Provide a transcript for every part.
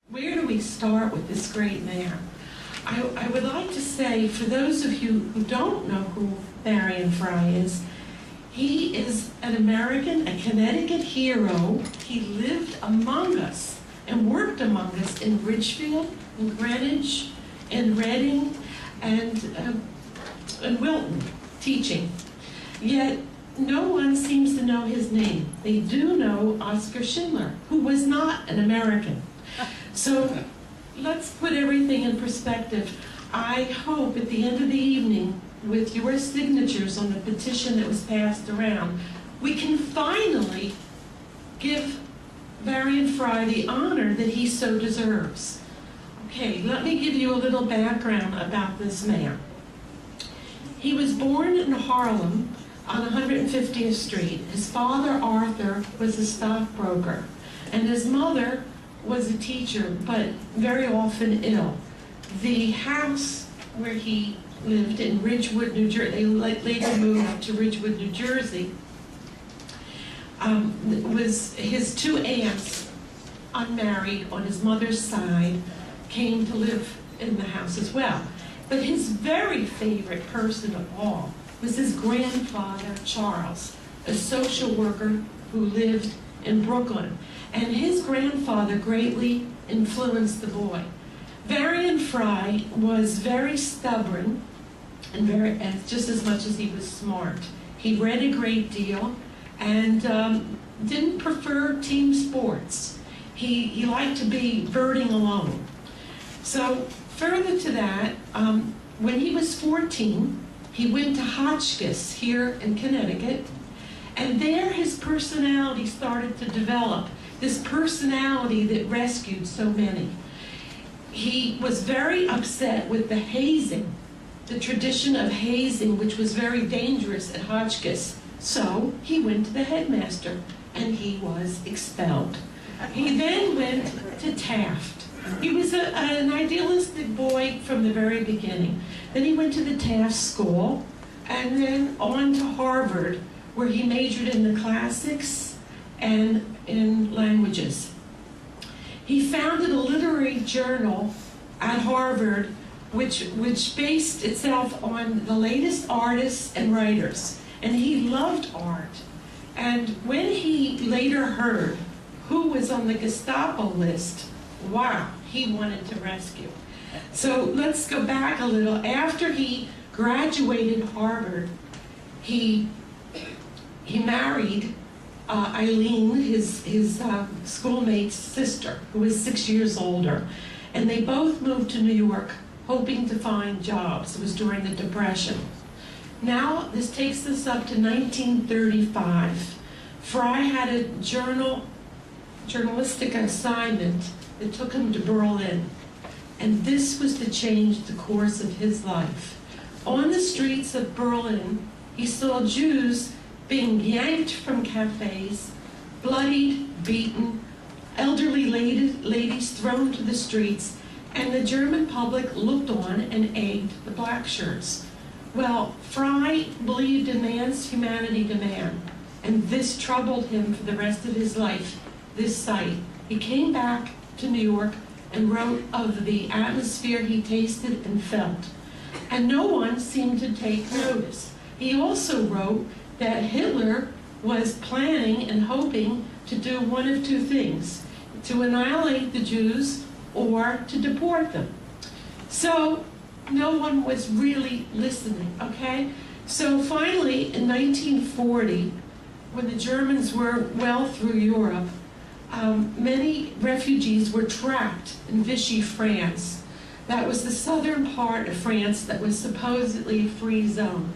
Where do we start with this great man? I would like to say, for those of you who don't know who Varian Fry is, he is an American, a Connecticut hero. He lived among us and worked among us in Ridgefield, in Greenwich, in Reading, and Wilton, teaching. Yet no one seems to know his name. They do know Oskar Schindler, who was not an American. So let's put everything in perspective. I hope at the end of the evening, with your signatures on the petition that was passed around, we can finally give Varian Fry the honor that he so deserves. Okay, let me give you a little background about this man. He was born in Harlem on 150th Street. His father, Arthur, was a stockbroker, and his mother was a teacher, but very often ill. The house where he lived in Ridgewood, New Jersey, they later moved to Ridgewood, New Jersey, was his two aunts, unmarried on his mother's side, came to live in the house as well. But his very favorite person of all was his grandfather, Charles, a social worker who lived in Brooklyn. And his grandfather greatly influenced the boy. Varian Fry was very stubborn and just as much as he was smart. He read a great deal and didn't prefer team sports. He liked to be birding alone. So further to that, when he was 14, he went to Hotchkiss here in Connecticut, and there his personality started to develop, this personality that rescued so many. He was very upset with the hazing, the tradition of hazing, which was very dangerous at Hotchkiss. So he went to the headmaster, and he was expelled. He then went to Taft. He was an idealistic boy from the very beginning. Then he went to the Taft School, and then on to Harvard, where he majored in the classics and in languages. He founded a literary journal at Harvard which based itself on the latest artists and writers. And he loved art. And when he later heard who was on the Gestapo list, wow, he wanted to rescue. So let's go back a little. After he graduated Harvard, he married Eileen, his schoolmate's sister, who was 6 years older. And they both moved to New York, hoping to find jobs. It was during the Depression. Now, this takes us up to 1935. Fry had a journalistic assignment that took him to Berlin. And this was to change the course of his life. On the streets of Berlin, he saw Jews being yanked from cafes, bloodied, beaten, elderly ladies thrown to the streets, and the German public looked on and egged the black shirts. Well, Fry believed in man's humanity to man, and this troubled him for the rest of his life, this sight. He came back to New York and wrote of the atmosphere he tasted and felt. And no one seemed to take notice. He also wrote that Hitler was planning and hoping to do one of two things: to annihilate the Jews or to deport them. So no one was really listening, okay? So finally, in 1940, when the Germans were well through Europe, many refugees were trapped in Vichy, France. That was the southern part of France that was supposedly a free zone.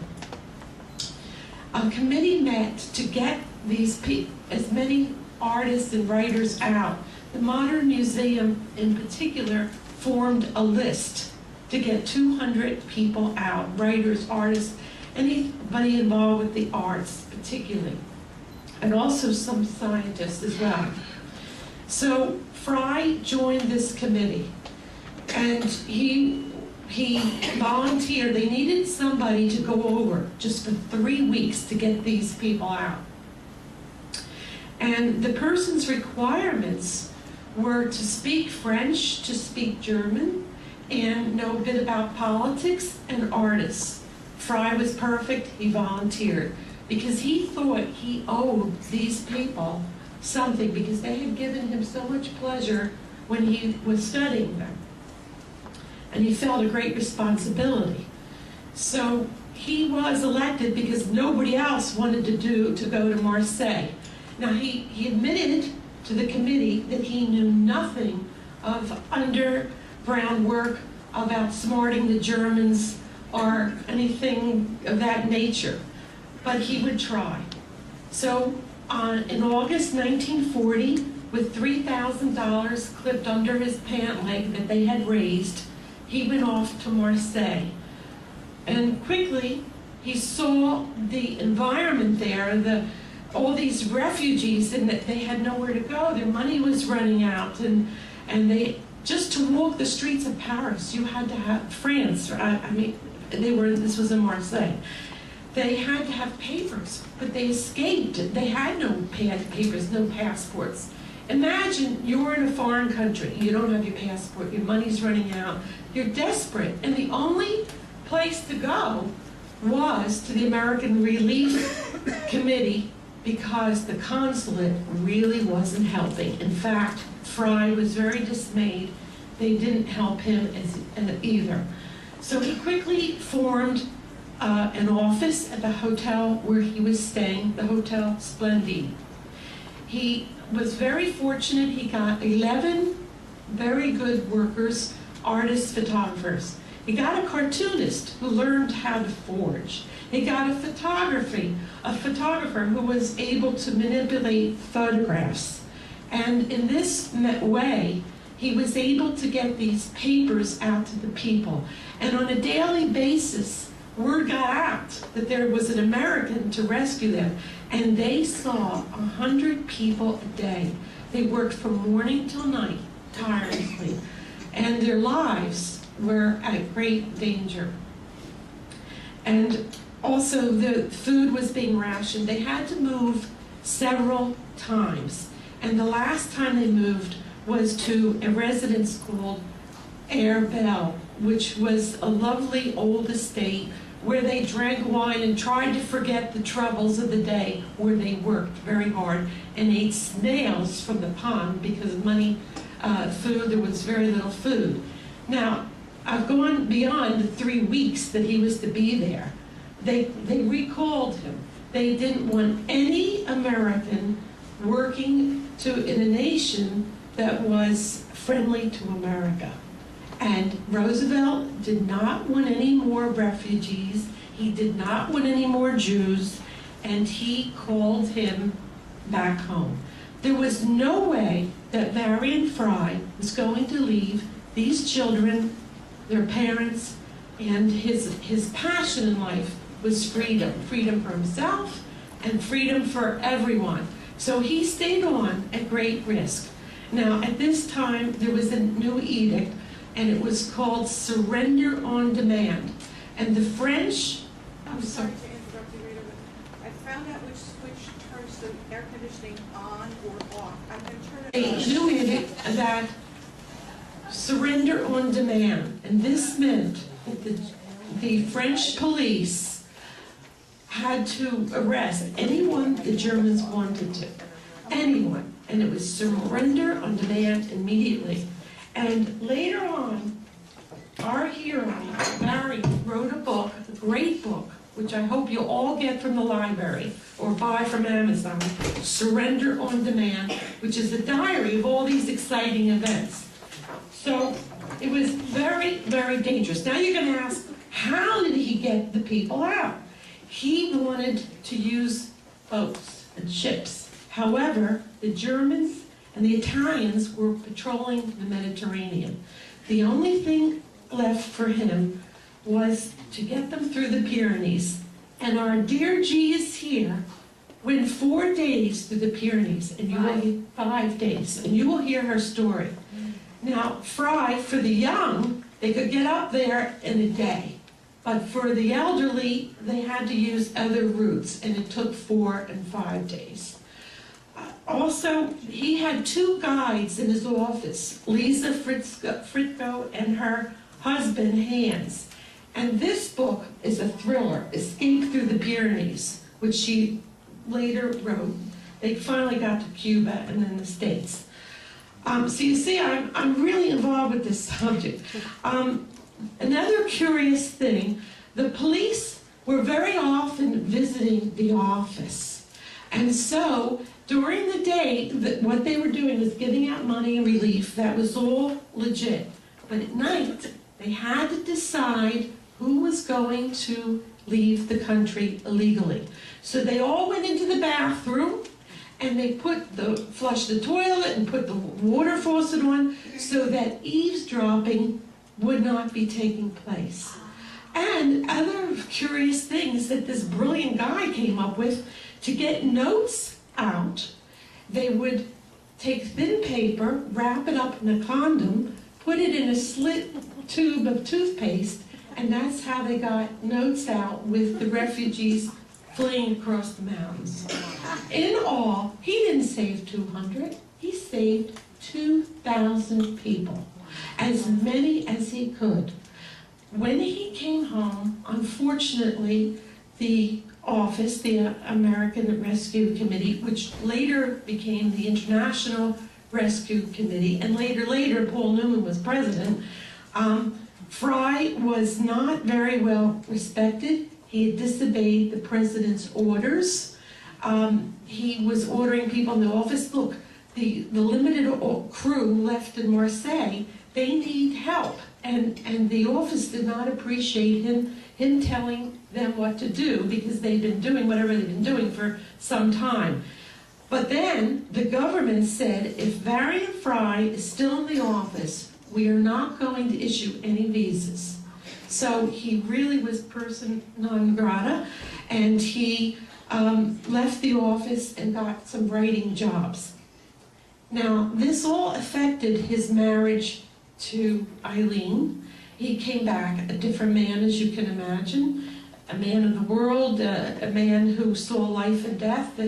A committee met to get as many artists and writers out. The Modern Museum, in particular, formed a list to get 200 people out, writers, artists, anybody involved with the arts particularly, and also some scientists as well. So Fry joined this committee, and he volunteered. They needed somebody to go over just for 3 weeks to get these people out. And the person's requirements were to speak French, to speak German, and know a bit about politics and artists. Fry was perfect. He volunteered because he thought he owed these people something because they had given him so much pleasure when he was studying them. And he felt a great responsibility. So he was elected because nobody else wanted to go to Marseille. Now he admitted to the committee that he knew nothing of underground work, of outsmarting the Germans or anything of that nature, but he would try. So in August 1940, with $3,000 clipped under his pant leg that they had raised, he went off to Marseille. And quickly, he saw the environment there, all these refugees, and that they had nowhere to go. Their money was running out, and they just to walk the streets of Paris, you had to have France. I mean, this was in Marseille. They had to have papers, but they escaped. They had no papers, no passports. Imagine you're in a foreign country. You don't have your passport. Your money's running out. You're desperate, and the only place to go was to the American Relief Committee because the consulate really wasn't helping. In fact, Fry was very dismayed. They didn't help him either. So he quickly formed an office at the hotel where he was staying, the Hotel Splendide. He was very fortunate. He got 11 very good workers, artists, photographers. He got a cartoonist who learned how to forge. He got a photographer who was able to manipulate photographs. And in this way, he was able to get these papers out to the people. And on a daily basis, word got out that there was an American to rescue them. And they saw 100 people a day. They worked from morning till night, tirelessly. And their lives were at great danger. And also the food was being rationed. They had to move several times. And the last time they moved was to a residence called Air Belle, which was a lovely old estate where they drank wine and tried to forget the troubles of the day, where they worked very hard and ate snails from the pond because there was very little food. Now, I've gone beyond the 3 weeks that he was to be there. They recalled him. They didn't want any American working in a nation that was friendly to America. And Roosevelt did not want any more refugees. He did not want any more Jews. And he called him back home. There was no way that Varian Fry was going to leave these children, their parents, and his passion in life was freedom. Freedom for himself and freedom for everyone. So he stayed on at great risk. Now, at this time, there was a new edict, and it was called Surrender on Demand. And the French... I'm sorry to interrupt you, Rita, but I found out which switch turns the air conditioning on or off. I'm going to turn it on. A new edict that surrender on demand. And this meant that the French police had to arrest anyone the Germans wanted to. Anyone. And it was surrender on demand immediately. And later on, our hero, Barry, wrote a book, a great book, which I hope you'll all get from the library or buy from Amazon, Surrender on Demand, which is a diary of all these exciting events. So it was very, very dangerous. Now you're going to ask, how did he get the people out? He wanted to use boats and ships. However, the Germans and the Italians were patrolling the Mediterranean. The only thing left for him was to get them through the Pyrenees. And our dear G is here, went 4 days through the Pyrenees, and you will 5 days, and you will hear her story. Now, Fry, for the young, they could get up there in a day. But for the elderly, they had to use other routes, and it took 4 and 5 days. Also, he had two guides in his office, Lisa Fritko and her husband, Hans. And this book is a thriller, Escape Through the Pyrenees, which she later wrote. They finally got to Cuba and then the States. So you see, I'm really involved with this subject. Another curious thing, the police were very often visiting the office. And so during the day, what they were doing was giving out money and relief. That was all legit. But at night, they had to decide who was going to leave the country illegally. So they all went into the bathroom and they flushed the toilet and put the water faucet on so that eavesdropping would not be taking place. And other curious things that this brilliant guy came up with, to get notes out, they would take thin paper, wrap it up in a condom, put it in a slit tube of toothpaste, and that's how they got notes out with the refugees fleeing across the mountains. In all, he didn't save 200, he saved 2,000 people, as many as he could. When he came home, unfortunately, the office, the American Rescue Committee, which later became the International Rescue Committee, and later Paul Newman was president, Fry was not very well respected. He had disobeyed the president's orders. He was ordering people in the office, look, the limited crew left in Marseille, they need help. And the office did not appreciate him telling them what to do, because they'd been doing whatever they'd been doing for some time. But then the government said, if Varian Fry is still in the office, we are not going to issue any visas. So he really was person non grata, and he left the office and got some writing jobs. Now, this all affected his marriage to Eileen. He came back a different man, as you can imagine, a man of the world, a man who saw life and death,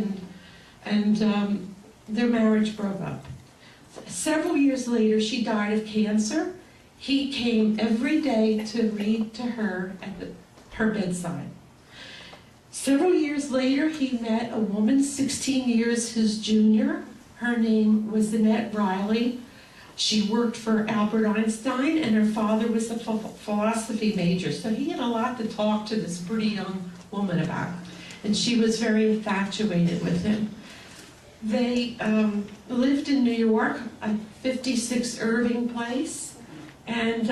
and their marriage broke up. Several years later, she died of cancer. He came every day to read to her at her bedside. Several years later, he met a woman 16 years his junior. Her name was Annette Riley. She worked for Albert Einstein, and her father was a philosophy major, so he had a lot to talk to this pretty young woman about, and she was very infatuated with him. They lived in New York, at 56 Irving Place, and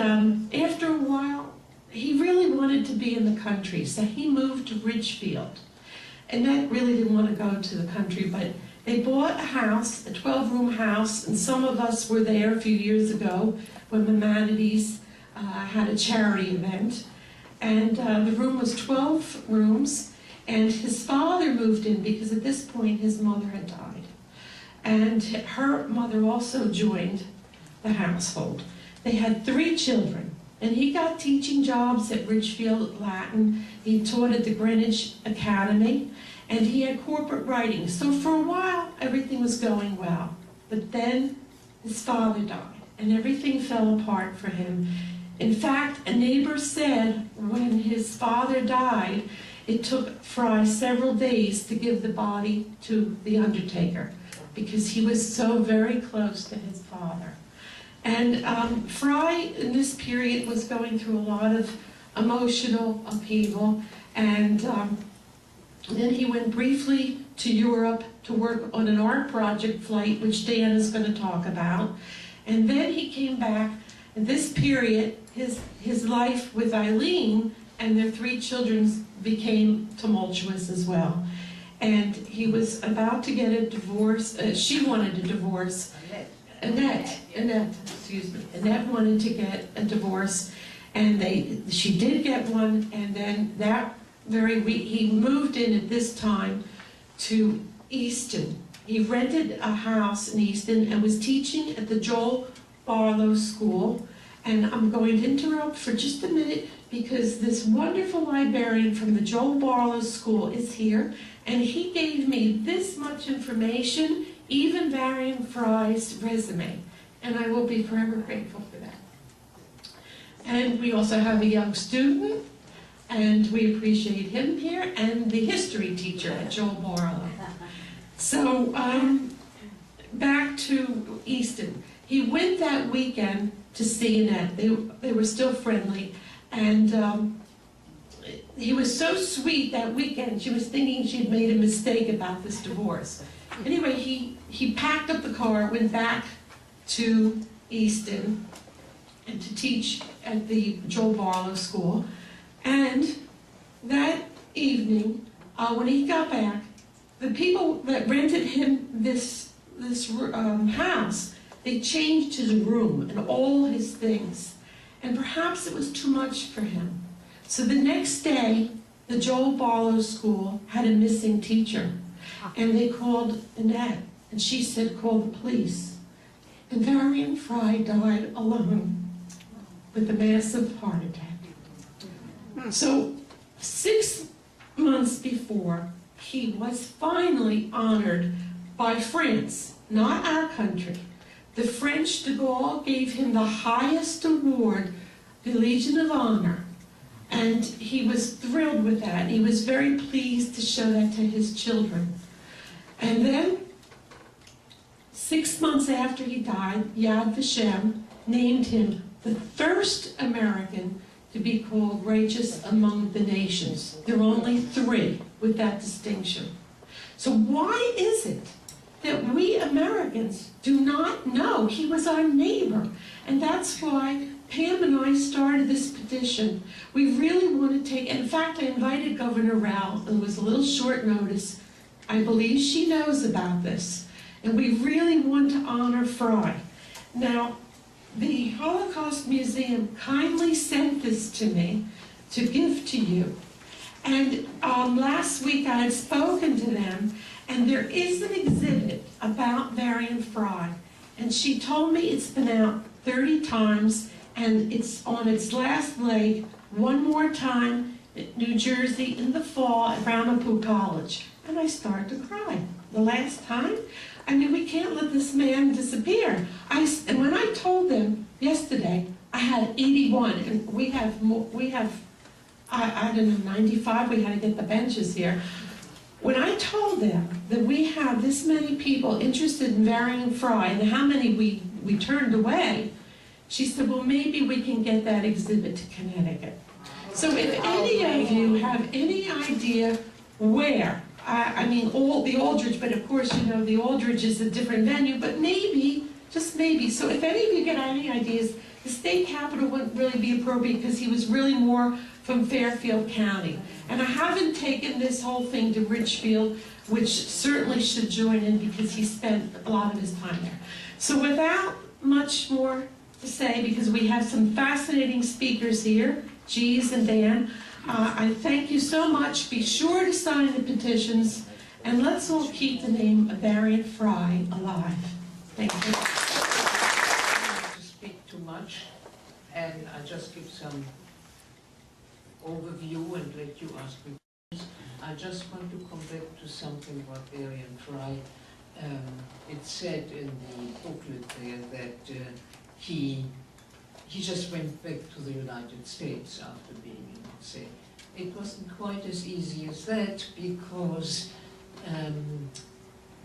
after a while, he really wanted to be in the country, so he moved to Ridgefield. Annette really didn't want to go to the country, but they bought a house, a 12-room house, and some of us were there a few years ago when Maimonides had a charity event. And the room was 12 rooms, and his father moved in because at this point his mother had died. And her mother also joined the household. They had 3 children, and he got teaching jobs at Ridgefield Latin. He taught at the Greenwich Academy, and he had corporate writing. So for a while, everything was going well. But then his father died, and everything fell apart for him. In fact, a neighbor said when his father died, it took Fry several days to give the body to the undertaker, because he was so very close to his father. And Fry, in this period, was going through a lot of emotional upheaval, and then he went briefly to Europe to work on an art project flight, which Dan is going to talk about. And then he came back. In this period, his life with Eileen and their 3 children became tumultuous as well. And he was about to get a divorce. She wanted a divorce. Annette wanted to get a divorce, and she did get one, and then that very week, he moved in at this time to Easton. He rented a house in Easton and was teaching at the Joel Barlow School. And I'm going to interrupt for just a minute because this wonderful librarian from the Joel Barlow School is here, and he gave me this much information. even Varian Fry's resume, and I will be forever grateful for that. And we also have a young student, and we appreciate him here, and the history teacher, Joel Barlow. So, back to Easton. He went that weekend to see Annette. They were still friendly, and he was so sweet that weekend. She was thinking she'd made a mistake about this divorce. Anyway, he packed up the car, went back to Easton and to teach at the Joel Barlow School. And that evening, when he got back, the people that rented him this house, they changed his room and all his things. And perhaps it was too much for him. So the next day, the Joel Barlow School had a missing teacher. And they called Annette, and she said, call the police. And Varian Fry died alone with a massive heart attack. So 6 months before, he was finally honored by France, not our country. The French de Gaulle gave him the highest award, the Legion of Honor, and he was thrilled with that. He was very pleased to show that to his children. And then, 6 months after he died, Yad Vashem named him the first American to be called righteous among the nations. There are only 3 with that distinction. So why is it that we Americans do not know he was our neighbor? And that's why Pam and I started this petition. We really want to take, in fact, I invited Governor Rao. It was a little short notice. I believe she knows about this. And we really want to honor Fry. Now, the Holocaust Museum kindly sent this to me to give to you. And last week I had spoken to them, and there is an exhibit about Varian Fry. And she told me it's been out 30 times, and it's on its last leg one more time at New Jersey in the fall at Ramapo College. And I started to cry. The last time, I mean, we can't let this man disappear. And when I told them yesterday, I had 81, and we have I don't know, 95, we had to get the benches here. When I told them that we have this many people interested in Varian Fry, and how many we turned away, she said, well, maybe we can get that exhibit to Connecticut. So if any of you have any idea where, I mean, the Aldrich, but of course, you know, the Aldrich is a different venue, but maybe, just maybe. So if any of you get any ideas, the state capitol wouldn't really be appropriate because he was really more from Fairfield County. And I haven't taken this whole thing to Richfield, which certainly should join in because he spent a lot of his time there. So without much more to say, because we have some fascinating speakers here, Jeez and Dan, I thank you so much. Be sure to sign the petitions, and let's all keep the name of Varian Fry alive. Thank you. I don't want to speak too much, and I just give some overview and let you ask me questions. I just want to come back to something about Varian Fry. It said in the booklet there that he just went back to the United States after being in Marseille. It wasn't quite as easy as that because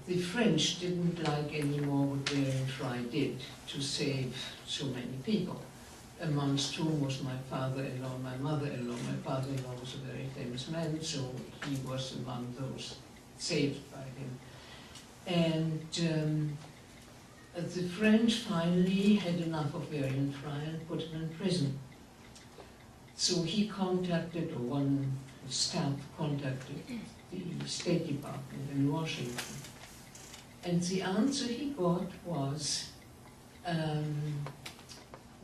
the French didn't like anymore what Varian Fry did to save so many people. Amongst whom was my father-in-law, my mother-in-law. My father-in-law was a very famous man, so he was among those saved by him. And the French finally had enough of Varian Fry and put him in prison. So he contacted, or one staff contacted the State Department in Washington. And the answer he got was,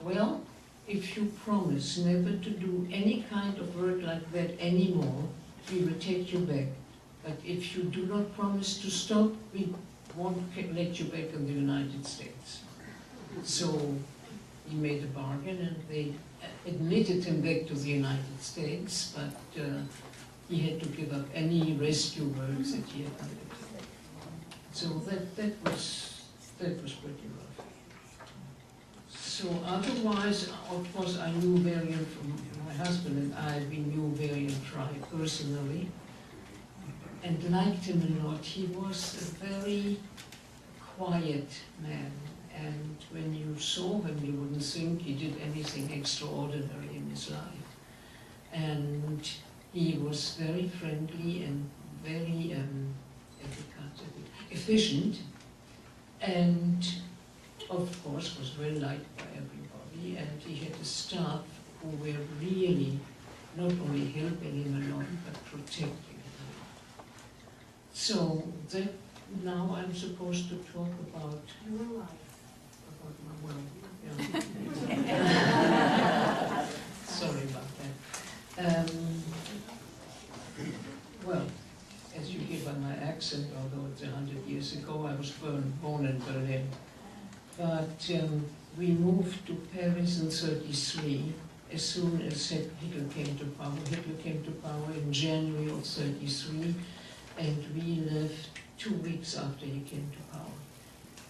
well, if you promise never to do any kind of work like that anymore, we will take you back. But if you do not promise to stop, we won't let you back in the United States. So he made a bargain, and they admitted him back to the United States, but he had to give up any rescue works that he had undertaken. So that was pretty rough. So otherwise, of course, I knew Varian from my husband, and we knew Varian Fry personally, and liked him a lot. He was a very quiet man, and when you saw him, you wouldn't think he did anything extraordinary in his life. And he was very friendly and very efficient, and of course was well liked by everybody, and he had a staff who were really not only helping him a lot, but protecting him. So that now I'm supposed to talk about Your life. about my, well, yeah. Sorry about that. Well, as you hear by my accent, although it's 100 years ago, I was born in Berlin. But we moved to Paris in '33 as soon as Hitler came to power. Hitler came to power in January of '33, and we left 2 weeks after he came to power.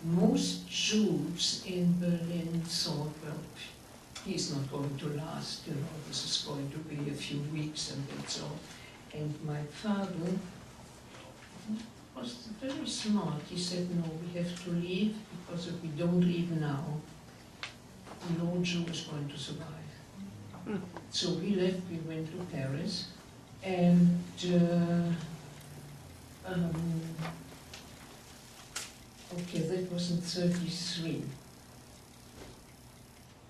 Most Jews in Berlin thought, well, he's not going to last, this is going to be a few weeks and that's all. And my father was very smart. He said, no, we have to leave, because if we don't leave now, no Jew is going to survive. So we left, we went to Paris, and okay, that was in '33.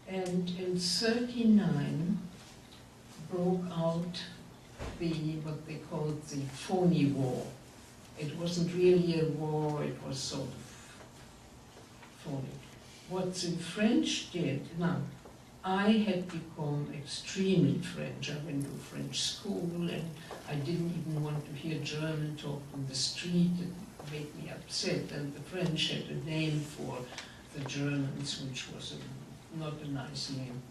And in '39 broke out what they called the phony war. It wasn't really a war, it was sort of phony. What the French did, now, I had become extremely French. I went to French school, and I didn't even want to hear German talked on the street. It made me upset, and the French had a name for the Germans, which was not a nice name.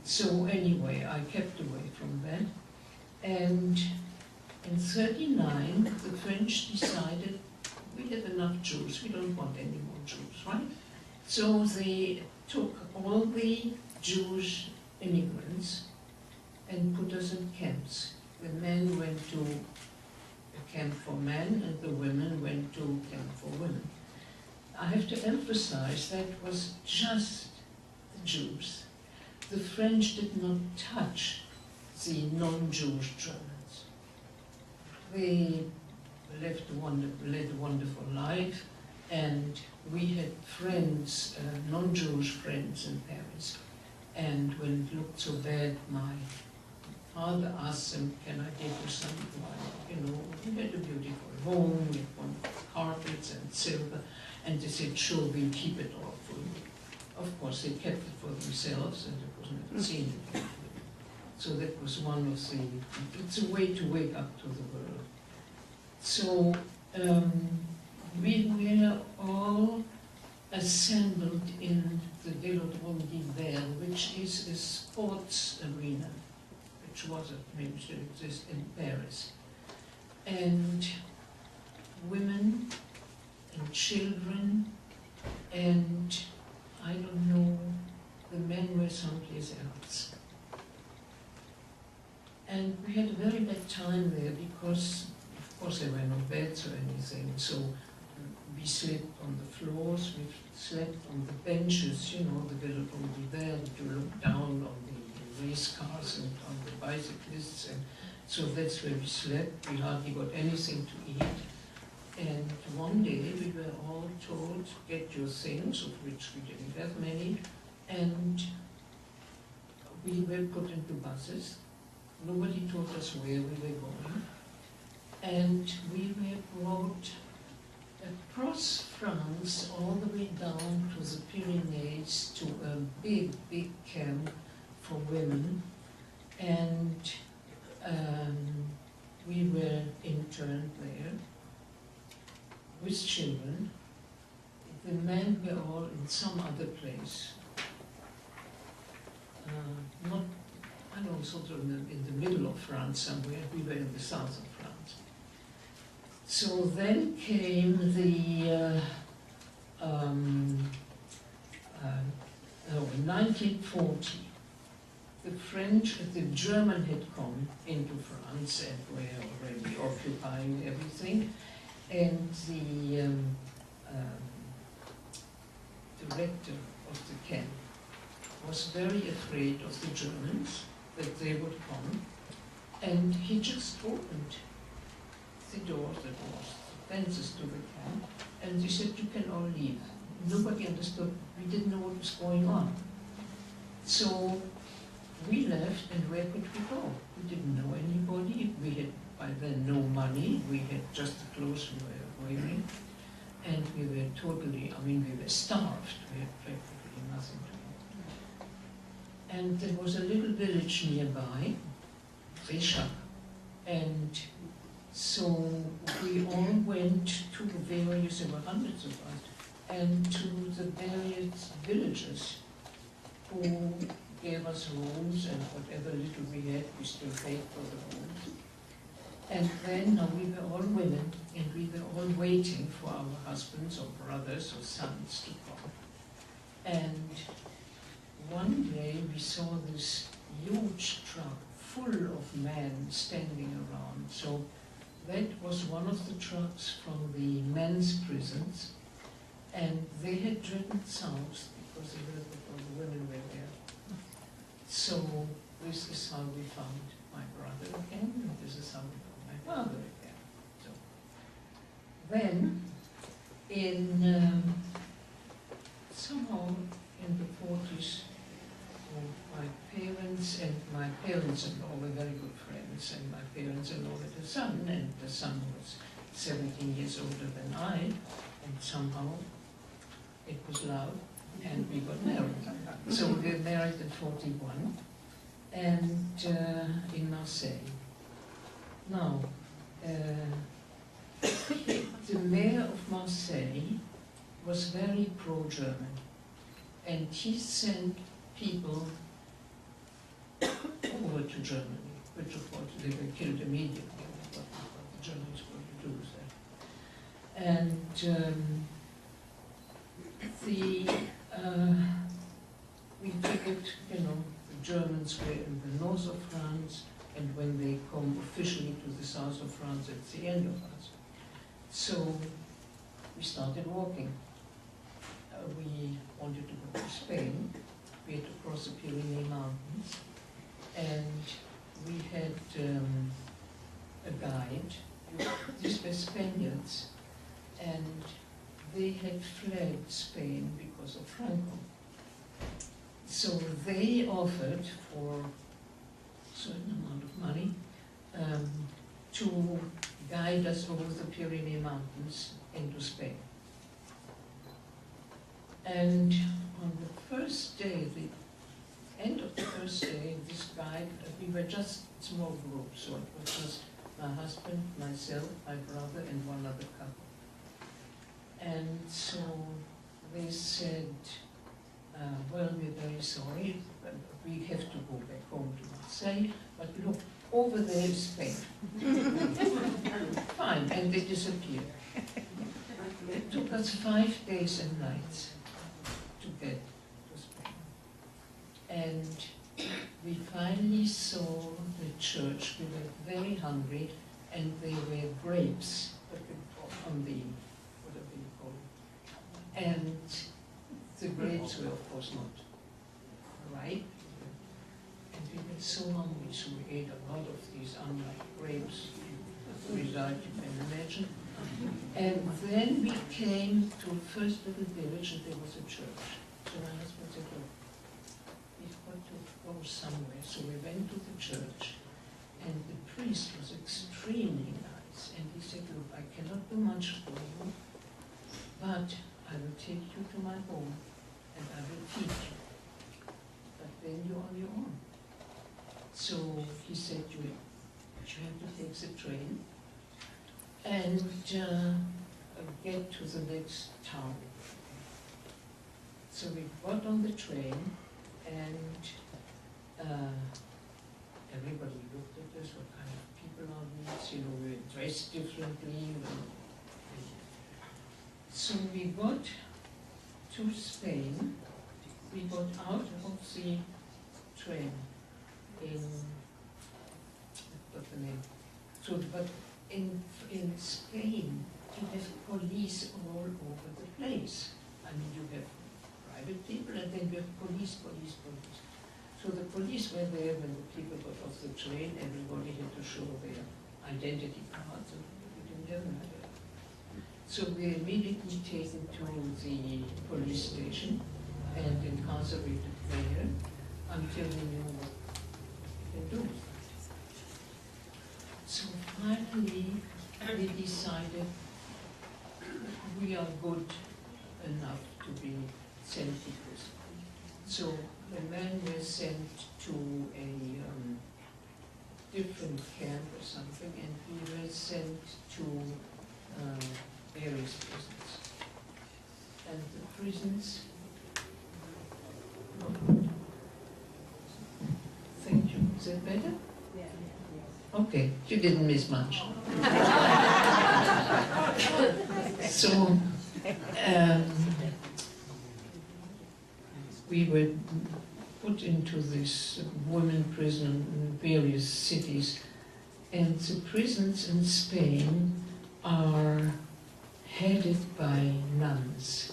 So anyway, I kept away from that. And in '39, the French decided, we have enough Jews, we don't want any more Jews, right? So they took all the Jewish immigrants and put us in camps. The men went to a camp for men, and the women went to camp for women. I have to emphasize that was just the Jews. The French did not touch the non-Jewish Germans. They led a wonderful life, and we had friends, non-Jewish friends in Paris. And when it looked so bad, my father asked them, can I give you some, we had a beautiful home, we had carpets and silver, and they said, sure, we'll keep it all for you. Of course, they kept it for themselves, and it was never seen again. So that was one of the, it's a way to wake up to the world. So we were all assembled in the Velodrome d'Hiver, which is a sports arena, which was, maybe still exists, in Paris. And women and children, and I don't know, the men were someplace else. And we had a very bad time there because, of course, there were no beds or anything, so we slept on the floors, we slept on the benches, the Velodrome d'Hiver, that you look down on the race cars and on the bicyclists, and so that's where we slept. We hardly got anything to eat. And one day we were all told, get your things, of which we didn't have many, and we were put into buses. Nobody told us where we were going. And we were brought across France all the way down to the Pyrenees to a big, big camp for women. And we were interned there with children. The men were all in some other place. I don't know, sort of in the middle of France somewhere. We were in the south of France. So then came the, in 1940, the German had come into France and were already occupying everything, and the director of the camp was very afraid of the Germans, that they would come, and he just opened the doors, that was the fences to the camp, and he said, you can all leave. Nobody understood. We didn't know what was going on. So we left, and where could we go? We didn't know anybody. We had by then no money. We had just the clothes we were wearing. And we were totally, we were starved. We had practically nothing to eat. And there was a little village nearby, Reschach. And so we all went to the various, there were hundreds of us, and to the various villages who gave us rooms, and whatever little we had, we still paid for the rooms. And then we were all women, and we were all waiting for our husbands or brothers or sons to come. And one day we saw this huge truck full of men standing around. So that was one of the trucks from the men's prisons, and they had driven south because they heard that all the women were there. So this is how we found my brother again, and this is how we found my father again. So then, somehow in the 40s, my parents-in-law were very good friends, and my parents-in-law had a son, and the son was 17 years older than I, and somehow it was love, and we got married. So we were married in 41, and in Marseille. Now, the mayor of Marseille was very pro-German, and he sent people over to Germany, which of course they were killed immediately. What the Germans were to do with that. And we figured, the Germans were in the north of France, and when they come officially to the south of France, it's the end of us. So we started walking. We wanted to go to Spain. We had to cross the Pyrenees Mountains, and we had a guide. These were Spaniards, and they had fled Spain because of Franco. So they offered for a certain amount of money to guide us over the Pyrenees Mountains into Spain. And on the first day, the end of the first day, this guide, we were just a small group, so it was just my husband, myself, my brother, and one other couple. And so they said, well, we're very sorry, but we have to go back home to Marseille, but look, over there is Spain. Fine, and they disappeared. It took us 5 days and nights to get to Spain. And we finally saw the church. We were very hungry, and there were grapes on the, whatever you call it. And the grapes were, of course, not ripe. And we were so hungry, so we ate a lot of these unripe grapes. The result you can imagine. And then we came to a first little village, and there was a church. So my husband said, look, we've got to go somewhere. So we went to the church, and the priest was extremely nice. And he said, look, I cannot do much for you, but I will take you to my home, and I will feed you. But then you're on your own. So he said, you have to take the train and get to the next town. So we got on the train, and everybody looked at us, what kind of people are these, you know, we're dressed differently. So we got to Spain, we got out of the train in, what's the name? So, but in Spain, you have police all over the place. I mean, you have private people and then you have police. So the police were there when the people got off the train, everybody had to show their identity cards, and we didn't have that. So we were immediately taken to the police station and incarcerated there until we knew what we can do. So finally, we decided we are good enough to be sent to prison. So the men were sent to a different camp or something, and we were sent to various prisons. And the prisons, thank you. Is that better? Okay, you didn't miss much. So, we were put into this women prison in various cities, and the prisons in Spain are headed by nuns.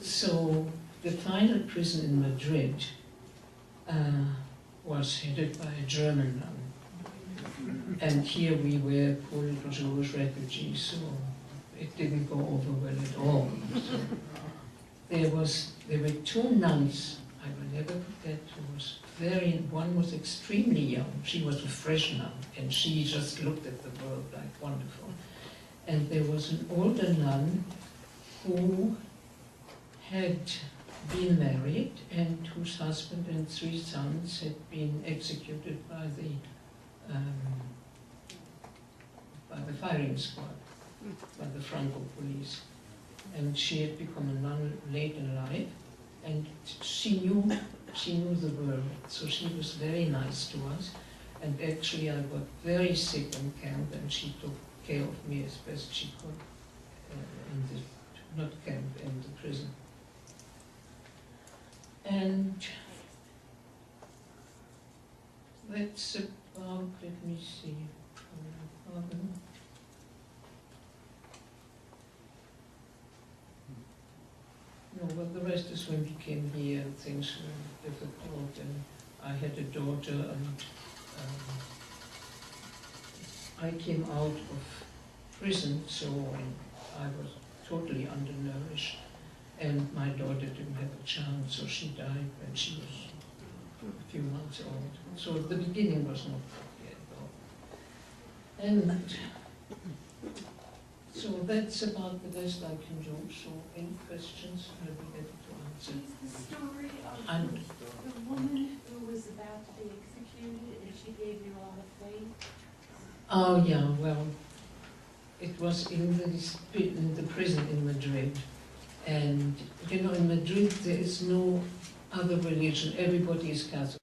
So the final prison in Madrid was headed by a German nun. And here we were poor little Jewish refugees, so it didn't go over well at all. So there were two nuns, I will never forget, one was extremely young, she was a fresh nun, and she just looked at the world like wonderful. And there was an older nun who had been married and whose husband and 3 sons had been executed by the firing squad, by the Franco police. And she had become a nun late in life, and she knew the world, so she was very nice to us. And actually I got very sick in camp, and she took care of me as best she could in the, not camp, in the prison. And that's about, let me see, no, well, the rest is when we came here and things were difficult, and I had a daughter, and I came out of prison, so I was totally undernourished, and my daughter didn't have a chance, so she died when she was a few months old. So the beginning was not good yet, though. And so that's about the best I can do. So any questions, I'll be happy to answer. Is the story of the woman who was about to be executed and she gave you all the faith? Oh yeah, well, it was in the prison in Madrid. And you know, in Madrid there is no other religion, everybody is Catholic.